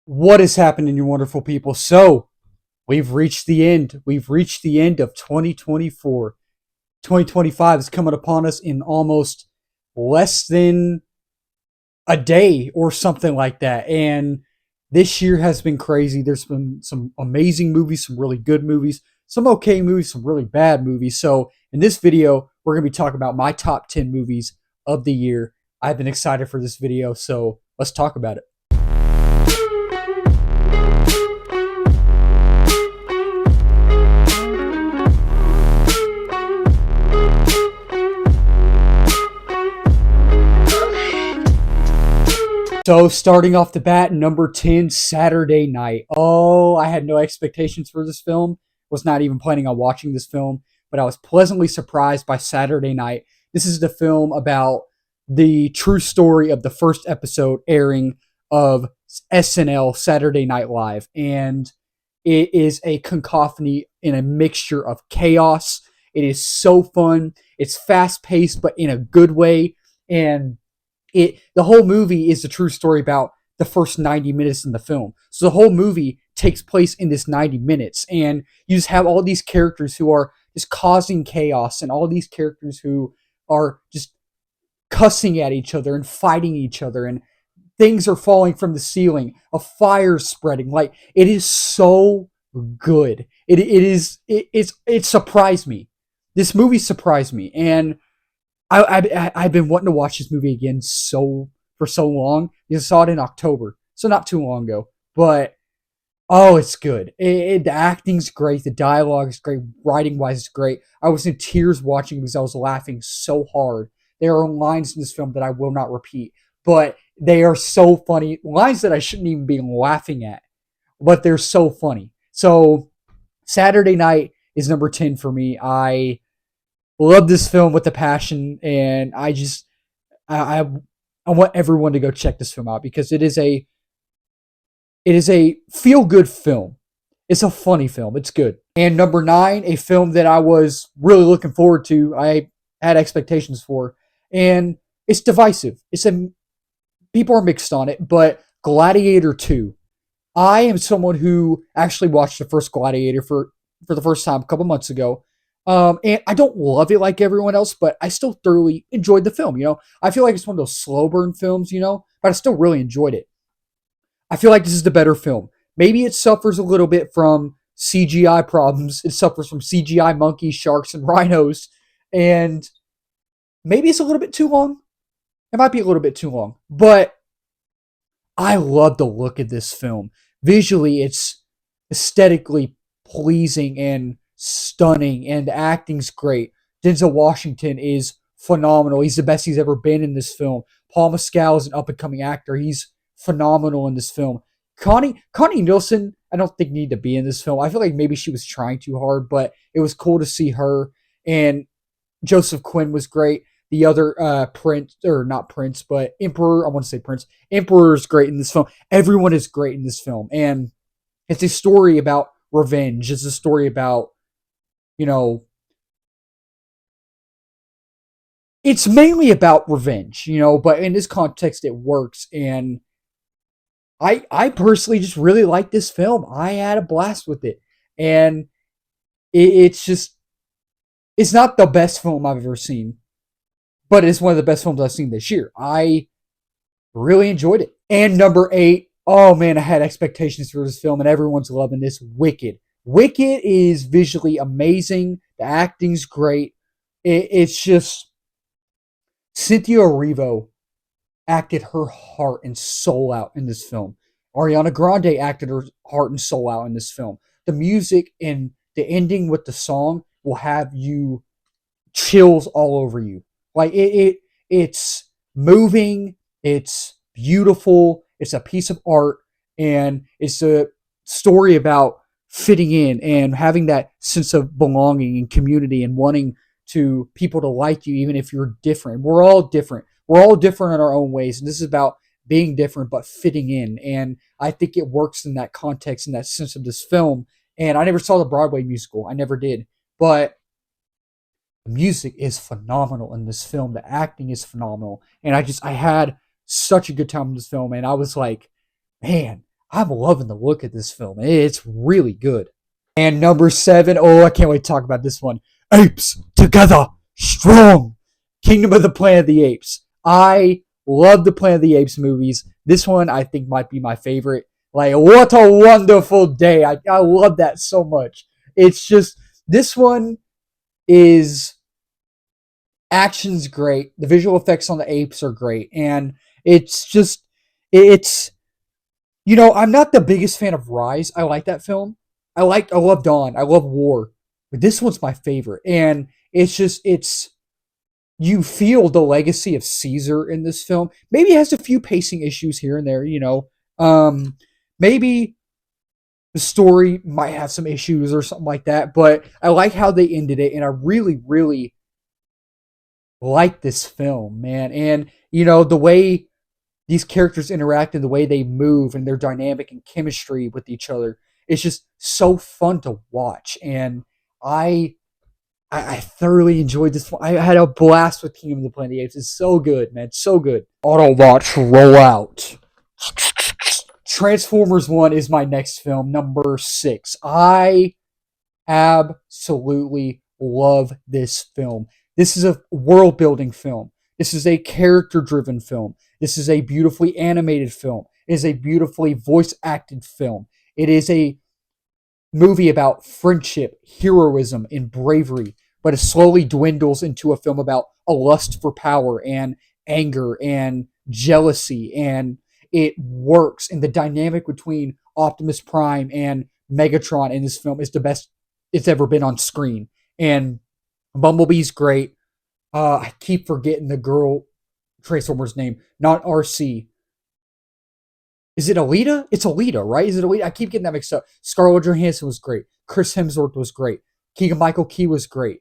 What is happening, you wonderful people? So, we've reached the end. We've reached the end of 2024. 2025 is coming upon us in almost less than a day or something like that. And this year has been crazy. There's been some amazing movies, some really good movies, some okay movies, some really bad movies. So, in this video, we're going to be talking about my top 10 movies of the year. I've been excited for this video, so let's talk about it. So, starting off the bat, number 10, Saturday Night. Oh, I had no expectations for this film. Was not even planning on watching this film, but I was pleasantly surprised by Saturday Night. This is the film about the true story of the first episode airing of SNL, Saturday Night Live. And it is a cacophony and a mixture of chaos. It is so fun. It's fast paced, but in a good way. And the whole movie is a true story about the first 90 minutes in the film. So the whole movie takes place in this 90 minutes, and you just have all these characters who are just causing chaos, and all these characters who are just cussing at each other and fighting each other, and things are falling from the ceiling, a fire spreading. Like, it is so good. It surprised me. This movie surprised me, and I've been wanting to watch this movie again for so long. I saw it in October, so not too long ago. But oh, it's good. The acting's great. The dialogue is great. Writing wise, it's great. I was in tears watching because I was laughing so hard. There are lines in this film that I will not repeat, but they are so funny. Lines that I shouldn't even be laughing at, but they're so funny. So Saturday Night is number 10 for me. I love this film with a passion, and I I want everyone to go check this film out because it is a feel good film. It's a funny film. It's good. And number 9, a film that I was really looking forward to. I had expectations for, and it's divisive. People are mixed on it, but Gladiator 2. I am someone who actually watched the first Gladiator for the first time a couple months ago. And I don't love it like everyone else, but I still thoroughly enjoyed the film. I feel like it's one of those slow burn films, but I still really enjoyed it. I feel like this is the better film. Maybe it suffers a little bit from CGI problems. It suffers from CGI monkeys, sharks, and rhinos. And maybe it's a little bit too long. It might be a little bit too long. But I love the look of this film. Visually, it's aesthetically pleasing and stunning, and the acting's great. Denzel Washington is phenomenal. He's the best he's ever been in this film. Paul Mescal is an up-and-coming actor. He's phenomenal in this film. Connie Nielsen, I don't think needed to be in this film. I feel like maybe she was trying too hard, but it was cool to see her. And Joseph Quinn was great. The other prince, or not prince, but emperor. I want to say prince. Emperor is great in this film. Everyone is great in this film, and it's a story about revenge. It's a story about, you know, it's mainly about revenge, but in this context it works. And I personally just really like this film. I had a blast with it. And it's not the best film I've ever seen, but it's one of the best films I've seen this year. I really enjoyed it. And number 8, oh man, I had expectations for this film, and everyone's loving this. Wicked. Wicked is visually amazing. The acting's great. It's just Cynthia Erivo acted her heart and soul out in this film. Ariana Grande acted her heart and soul out in this film. The music and the ending with the song will have you chills all over you. Like it's moving, it's beautiful, it's a piece of art, and it's a story about fitting in and having that sense of belonging and community and wanting to people to like you even if you're different. We're all different. We're all different in our own ways, and this is about being different but fitting in. And I think it works in that context, in that sense of this film. And I never saw the Broadway musical. I never did. But the music is phenomenal in this film. The acting is phenomenal. And I had such a good time in this film. And I was like, man, I'm loving the look at this film. It's really good. And number seven, oh, I can't wait to talk about this one. Apes Together Strong. Kingdom of the Planet of the Apes. I love the Planet of the Apes movies. This one I think might be my favorite. Like, what a wonderful day. I love that so much. It's just, this one is, action's great. The visual effects on the apes are great. And it's just, it's, I'm not the biggest fan of Rise. I like that film. I love Dawn. I love War. But this one's my favorite. And it's you feel the legacy of Caesar in this film. Maybe it has a few pacing issues here and there. Maybe the story might have some issues or something like that, but I like how they ended it, and I really, really like this film, man. And the way these characters interact and the way they move and their dynamic and chemistry with each other, it's just so fun to watch. And I thoroughly enjoyed this. I had a blast with Kingdom of the Planet of the Apes. It's so good, man. It's so good. Autobots roll out. Transformers 1 is my next film, number 6. I absolutely love this film. This is a world building film. This is a character driven film. This is a beautifully animated film. It is a beautifully voice acted film. It is a movie about friendship, heroism, and bravery, but it slowly dwindles into a film about a lust for power and anger and jealousy, and it works. And the dynamic between Optimus Prime and Megatron in this film is the best it's ever been on screen. And Bumblebee's great. I keep forgetting the girl Transformer's name, not RC. Is it Alita? It's Alita, right? Is it Alita? I keep getting that mixed up. Scarlett Johansson was great. Chris Hemsworth was great. Keegan-Michael Key was great.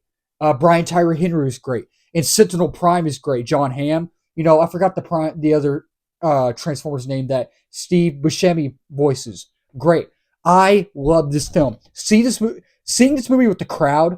Brian Tyree Henry was great. And Sentinel Prime is great. John Hamm. I forgot the other Transformers name that Steve Buscemi voices. Great. I love this film. Seeing this movie with the crowd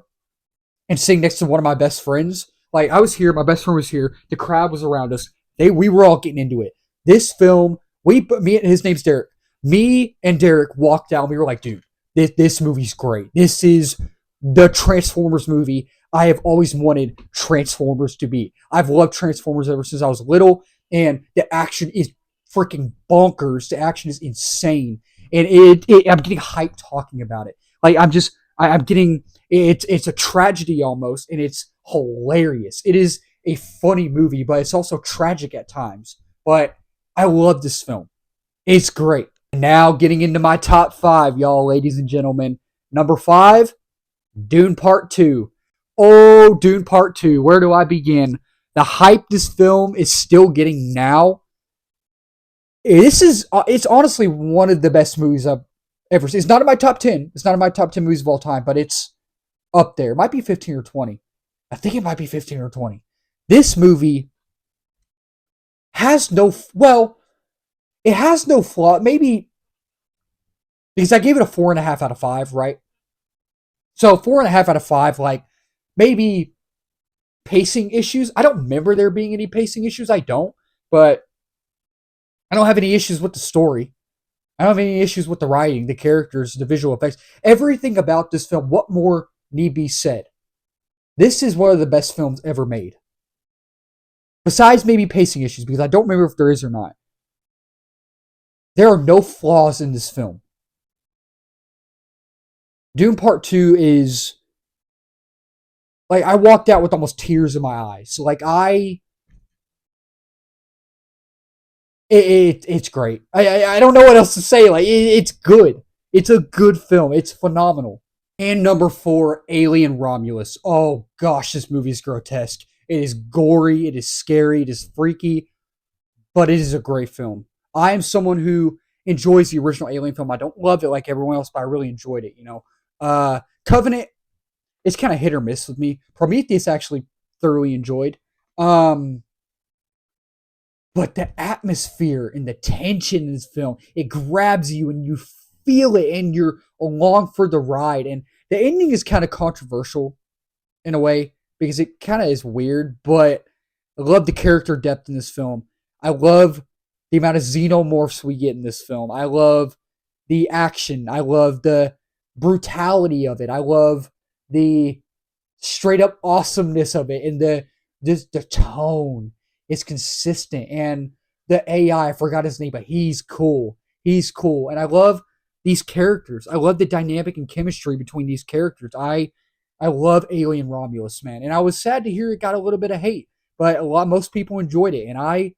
and sitting next to one of my best friends. Like, I was here, my best friend was here, the crowd was around us. We were all getting into it. This film, his name's Derek. Me and Derek walked out. We were like, dude, this movie's great. This is the Transformers movie I have always wanted Transformers to be. I've loved Transformers ever since I was little, and the action is freaking bonkers. The action is insane, and I'm getting hyped talking about it. Like, I'm getting, it's a tragedy almost, and it's hilarious. It is a funny movie, but it's also tragic at times. But I love this film. It's great. Now getting into my top 5, y'all, ladies and gentlemen. Number 5, Dune Part 2. Oh, Dune Part 2. Where do I begin? The hype this film is still getting now. It's honestly one of the best movies I've ever seen. It's not in my top 10. It's not in my top 10 movies of all time, but it's up there. It might be 15 or 20. I think it might be 15 or 20. This movie has it has no flaw. Maybe because I gave it a 4.5 out of 5, right? So 4.5 out of 5, like, maybe pacing issues. I don't remember there being any pacing issues. I don't, but I don't have any issues with the story. I don't have any issues with the writing, the characters, the visual effects. Everything about this film, what more need be said? This is one of the best films ever made. Besides maybe pacing issues, because I don't remember if there is or not. There are no flaws in this film. Dune Part 2 is, like, I walked out with almost tears in my eyes. So, like, it's great. I don't know what else to say. Like, it's good. It's a good film. It's phenomenal. And number 4, Alien Romulus. Oh gosh, this movie is grotesque. It is gory. It is scary. It is freaky. But it is a great film. I am someone who enjoys the original Alien film. I don't love it like everyone else, but I really enjoyed it. Covenant, it's kind of hit or miss with me. Prometheus actually thoroughly enjoyed. But the atmosphere and the tension in this film, it grabs you and you feel it and you're along for the ride. And the ending is kind of controversial in a way because it kind of is weird, but I love the character depth in this film. I love the amount of xenomorphs we get in this film. I love the action. I love the brutality of it. I love the straight up awesomeness of it, and the tone is consistent, and the AI, I forgot his name, but he's cool. He's cool, and I love these characters. I love the dynamic and chemistry between these characters. I love Alien Romulus, man, and I was sad to hear it got a little bit of hate, but most people enjoyed it, and I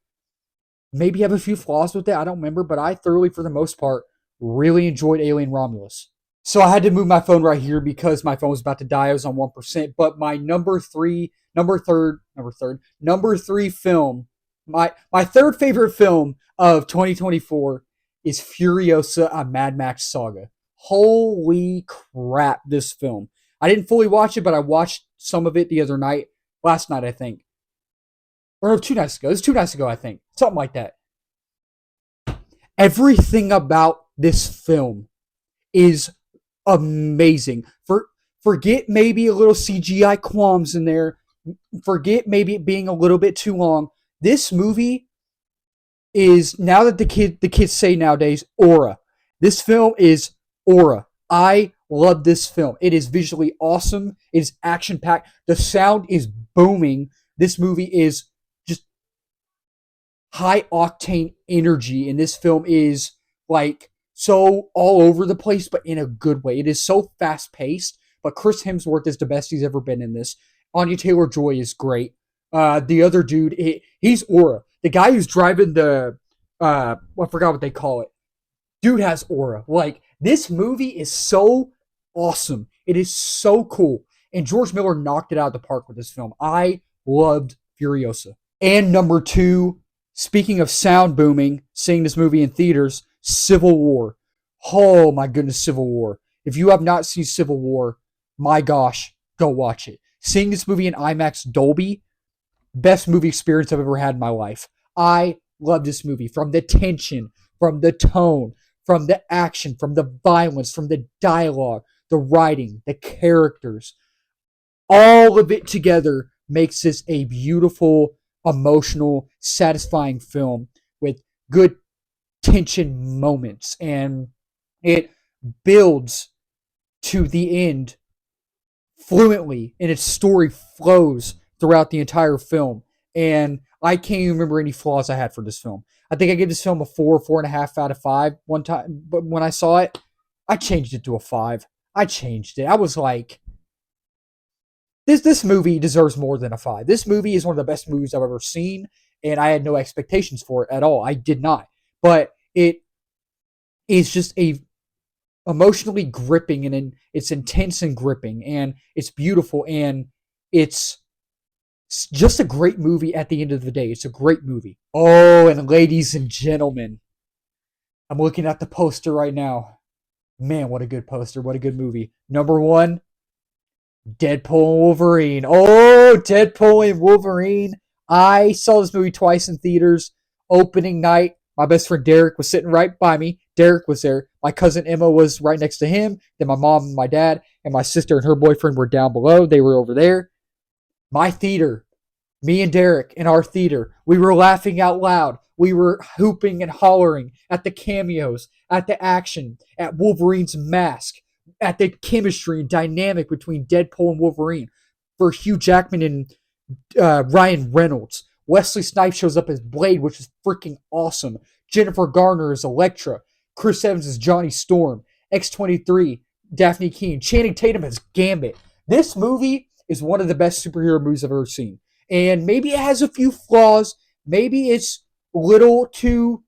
maybe have a few flaws with it. I don't remember, but I thoroughly, for the most part, really enjoyed Alien Romulus. So I had to move my phone right here because my phone was about to die. I was on 1%. But my number three film, my third favorite film of 2024 is Furiosa, a Mad Max saga. Holy crap, this film. I didn't fully watch it, but I watched some of it the other night. Last night, I think. Or no, 2 nights ago. It was 2 nights ago, I think. Something like that. Everything about this film is amazing. Forget maybe a little CGI qualms in there. Forget maybe it being a little bit too long. This movie is, now that the kids say nowadays, aura. This film is aura. I love this film. It is visually awesome. It is action packed. The sound is booming. This movie is just high octane energy, and this film is like so all over the place, but in a good way. It is so fast paced, but Chris Hemsworth is the best he's ever been in this. Anya Taylor-Joy is great. The other dude, he's aura. The guy who's driving the, I forgot what they call it. Dude has aura. Like, this movie is so awesome. It is so cool. And George Miller knocked it out of the park with this film. I loved Furiosa. And number two, speaking of sound booming, seeing this movie in theaters, Civil War. Oh my goodness, Civil War. If you have not seen Civil War, my gosh, go watch it. Seeing this movie in IMAX Dolby, best movie experience I've ever had in my life. I love this movie. From the tension, from the tone, from the action, from the violence, from the dialogue, the writing, the characters. All of it together makes this a beautiful, emotional, satisfying film with good tension moments, and it builds to the end fluently, and its story flows throughout the entire film. And I can't even remember any flaws I had for this film. I think I gave this film a 4.5 out of 5 one time, but when I saw it, I changed it to a 5. I changed it. I was like, this movie deserves more than a 5. This movie is one of the best movies I've ever seen, and I had no expectations for it at all. I did not. But it is just a emotionally gripping, and it's intense and gripping, and it's beautiful, and it's just a great movie at the end of the day. It's a great movie. Oh, and ladies and gentlemen, I'm looking at the poster right now. Man, what a good poster. What a good movie. Number one, Deadpool and Wolverine. Oh, Deadpool and Wolverine. I saw this movie twice in theaters. Opening night, my best friend Derek was sitting right by me. Derek was there. My cousin Emma was right next to him. Then my mom and my dad and my sister and her boyfriend were down below. They were over there. My theater, me and Derek in our theater, we were laughing out loud. We were hooping and hollering at the cameos, at the action, at Wolverine's mask, at the chemistry and dynamic between Deadpool and Wolverine. For Hugh Jackman and Ryan Reynolds. Wesley Snipes shows up as Blade, which is freaking awesome. Jennifer Garner as Elektra. Chris Evans as Johnny Storm. X-23, Daphne Keane. Channing Tatum as Gambit. This movie is one of the best superhero movies I've ever seen. And maybe it has a few flaws. Maybe it's a little too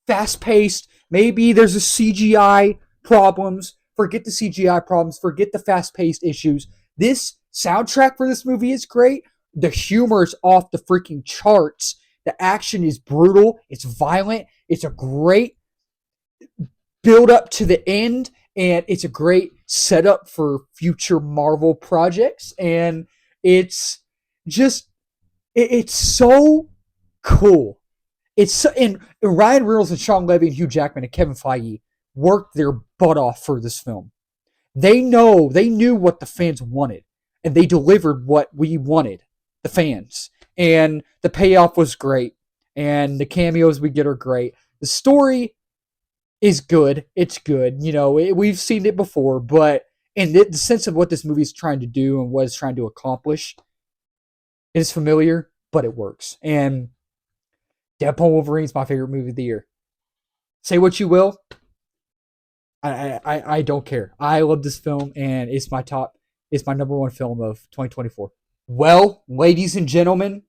fast-paced. Maybe there's a CGI problems. Forget the CGI problems. Forget the fast-paced issues. This soundtrack for this movie is great. The humor is off the freaking charts. The action is brutal. It's violent. It's a great build up to the end, and it's a great setup for future Marvel projects. And it's just, it's so cool. And Ryan Reynolds and Sean Levy and Hugh Jackman and Kevin Feige worked their butt off for this film. They knew what the fans wanted, and they delivered what we wanted, the fans. And the payoff was great, and the cameos we get are great. The story is good. It's good. We've seen it before, but in the sense of what this movie is trying to do and what it's trying to accomplish, it is familiar, but it works. And Deadpool Wolverine is my favorite movie of the year. Say what you will, I don't care. I love this film, and it's my top. It's my number one film of 2024. Well, ladies and gentlemen,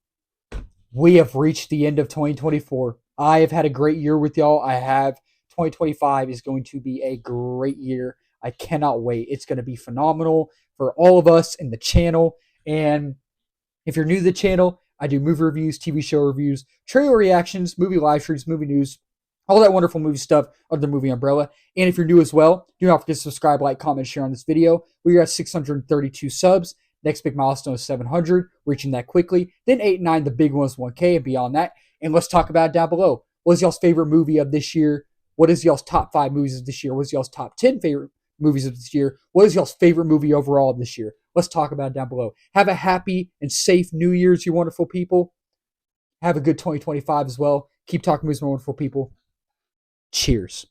we have reached the end of 2024. I have had a great year with y'all. I have 2025 is going to be a great year. I cannot wait. It's going to be phenomenal for all of us in the channel. And if you're new to the channel, I do movie reviews, TV show reviews, trailer reactions, movie live streams, movie news, all that wonderful movie stuff under the movie umbrella. And if you're new as well, do not forget to subscribe, like, comment, share on this video. We are at 632 subs. Next big milestone is 700, reaching that quickly. Then 8 and 9, the big one is 1K and beyond that. And let's talk about it down below. What is y'all's favorite movie of this year? What is y'all's top 5 movies of this year? What is y'all's top 10 favorite movies of this year? What is y'all's favorite movie overall of this year? Let's talk about it down below. Have a happy and safe New Year's, you wonderful people. Have a good 2025 as well. Keep talking movies, my wonderful people. Cheers.